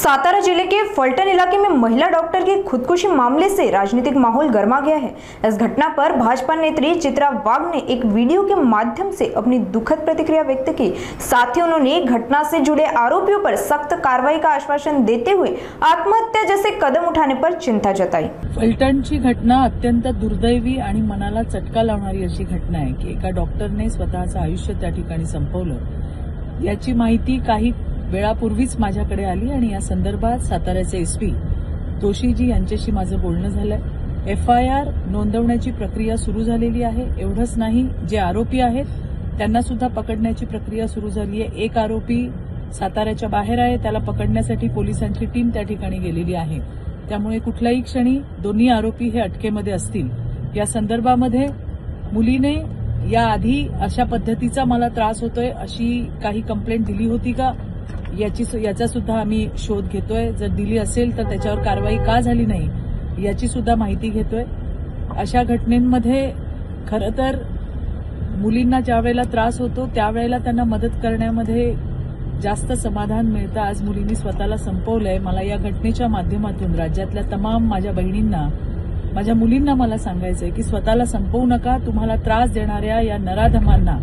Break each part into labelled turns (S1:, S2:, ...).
S1: सातारा जिले के फलटन इलाके में महिला डॉक्टर की खुदकुशी मामले से राजनीतिक माहौल गर्मा गया है। इस घटना पर भाजपा नेत्री चित्रा वाघ ने एक वीडियो के माध्यम से अपनी दुखद प्रतिक्रिया व्यक्त की। साथ ही उन्होंने घटना से जुड़े आरोपियों पर सख्त कार्रवाई का आश्वासन देते हुए आत्महत्या जैसे कदम उठाने पर चिंता जताई।
S2: फलटणची घटना अत्यंत दुर्दैवी आणि मनाला चटका लावणारी अशी घटना आहे की एका डॉक्टरने स्वतःचं आयुष्य त्या ठिकाणी संपवलं। याची माहिती काही वेळापूर्वीच माझ्याकडे आली आणि या संदर्भात साताऱ्याचे एसपी जोशीजी यांच्याशी माझं बोलणं झालंय। FIR नोंदवण्याची प्रक्रिया सुरू झालेली आहे। एवढंच नाही, जे आरोपी आहेत त्यांना सुद्धा पकडण्याची प्रक्रिया सुरू झाली आहे। एक आरोपी साताऱ्याच्या बाहेर आहे, त्याला पकडण्यासाठी पोलिसांची टीम त्या ठिकाणी गेलेली आहे। त्यामुळे कुठल्याही क्षणी दोन्ही आरोपी हे अटकेमध्ये असतील। या संदर्भामध्ये मुलीने याआधी अशा पद्धतीचा मला त्रास होतोय अशी काही कंप्लेंट दिली होती का याचा सुद्धा आम्ही शोध घेतोय। जर दिली असेल तर त्याच्यावर कारवाई का झाली नाही याची सुद्धा माहिती घेतोय। अशा घटनेमध्ये खरं तर मुलींना ज्या वेळेला त्रास होतो त्यावेळेला त्यांना मदत करण्यामध्ये जास्त समाधान मिळतं। आज मुलींनी स्वतःला संपवलंय। मला या घटनेच्या माध्यमातून राज्यातल्या तमाम माझ्या बहिणींना, माझ्या मुलींना मला सांगायचंय की स्वतःला संपवू नका। तुम्हाला त्रास देणाऱ्या या नराधमांना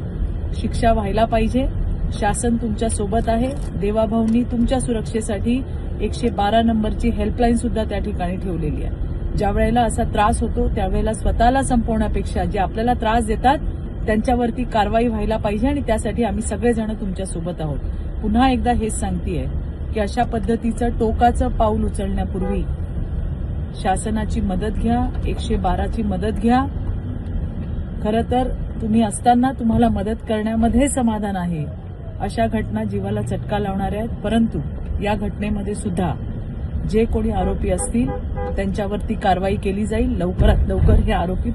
S2: शिक्षा व्हायला पाहिजे। शासन तुमच्या सोबत आहे। देवाभाऊंनी तुमच्या सुरक्षेसाठी 112 नंबरची हेल्पलाईन सुद्धा त्या ठिकाणी ठेवलेली आहे। ज्या वेळेला असा त्रास होतो त्यावेळेला स्वतःला संपवण्यापेक्षा जे आपल्याला त्रास देतात त्यांच्यावरती कारवाई व्हायला पाहिजे आणि त्यासाठी आम्ही सगळेजण तुमच्या सोबत आहोत। पुन्हा एकदा हेच सांगतेय की अशा पद्धतीचं टोकाचं पाऊल उचलण्यापूर्वी शासनाची मदत घ्या, 112ची मदत घ्या। खरं तर तुम्ही असताना तुम्हाला मदत करण्यामध्ये समाधान आहे। अशा घटना जीवाला चटका लावणाऱ्या आहेत, परंतु या घटनेमध्ये सुद्धा जे कोणी आरोपी असतील त्यांच्यावरती कारवाई केली जाईल। लवकरात लवकर हे आरोपी